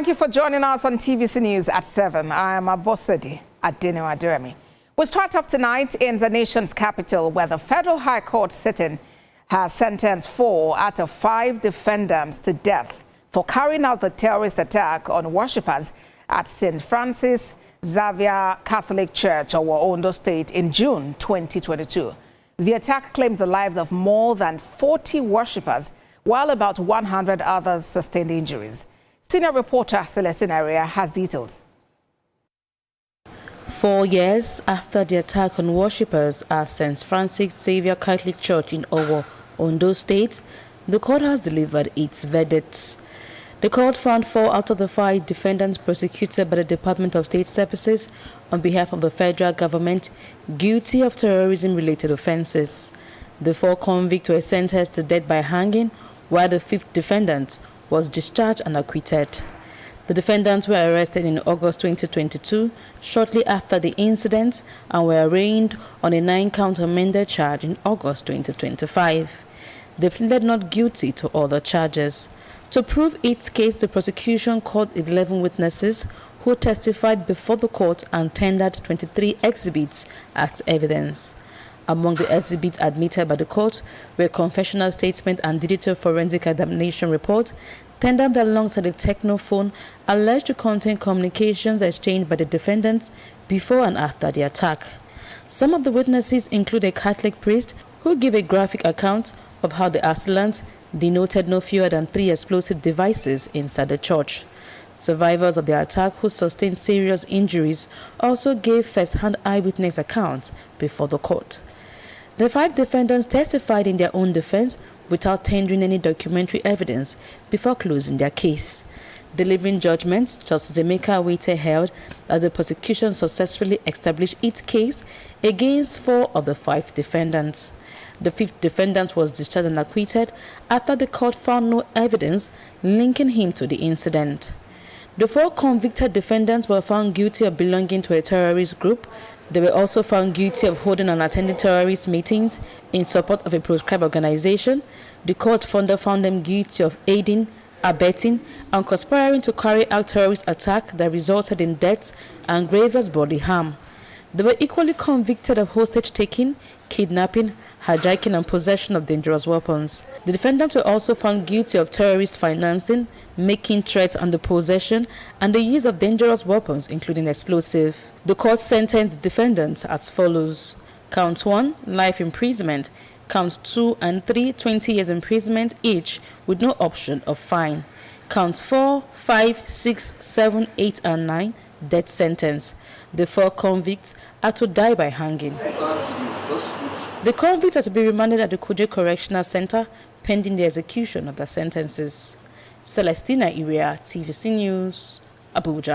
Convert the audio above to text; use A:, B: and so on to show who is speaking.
A: Thank you for joining us on TVC News at 7. I am Abosedi Adeno Aderemi. We start off tonight in the nation's capital, where the Federal High Court sitting has sentenced 4 out of 5 defendants to death for carrying out the terrorist attack on worshippers at St. Francis Xavier Catholic Church, Ondo State, in June 2022. The attack claimed the lives of more than 40 worshippers, while about 100 others sustained injuries. Senior reporter Celestine Area has details.
B: 4 years after the attack on worshippers at St. Francis Xavier Catholic Church in Ondo State, the court has delivered its verdicts. The court found 4 out of the 5 defendants prosecuted by the Department of State Services on behalf of the federal government guilty of terrorism-related offenses. The 4 convicts were sentenced to death by hanging, while the 5th defendant was discharged and acquitted. The defendants were arrested in August 2022, shortly after the incident, and were arraigned on a 9-count amended charge in August 2025. They pleaded not guilty to other charges. To prove its case, the prosecution called 11 witnesses who testified before the court and tendered 23 exhibits as evidence. Among the exhibits admitted by the court were confessional statement and digital forensic examination report, tendered alongside a technophone alleged to contain communications exchanged by the defendants before and after the attack. Some of the witnesses include a Catholic priest who gave a graphic account of how the assailant denoted no fewer than 3 explosive devices inside the church. Survivors of the attack who sustained serious injuries also gave first-hand eyewitness accounts before the court. The 5 defendants testified in their own defense without tendering any documentary evidence before closing their case. Delivering judgment, Justice Emeka Awite held that the prosecution successfully established its case against 4 of the 5 defendants. The 5th defendant was discharged and acquitted after the court found no evidence linking him to the incident. The 4 convicted defendants were found guilty of belonging to a terrorist group. They were also found guilty of holding and attending terrorist meetings in support of a proscribed organization. The court further found them guilty of aiding, abetting, and conspiring to carry out terrorist attack that resulted in deaths and grievous bodily harm. They were equally convicted of hostage-taking, kidnapping, hijacking, and possession of dangerous weapons. The defendants were also found guilty of terrorist financing, making threats and the possession and the use of dangerous weapons, including explosives. The court sentenced defendants as follows: Count 1, life imprisonment; Counts 2 and 3, 20 years imprisonment each, with no option of fine; Counts 4, 5, 6, 7, 8, and 9, death sentence. The 4 convicts are to die by hanging. The convicts are to be remanded at the Kuje Correctional Center pending the execution of their sentences. Celestina Iria, TVC News, Abuja.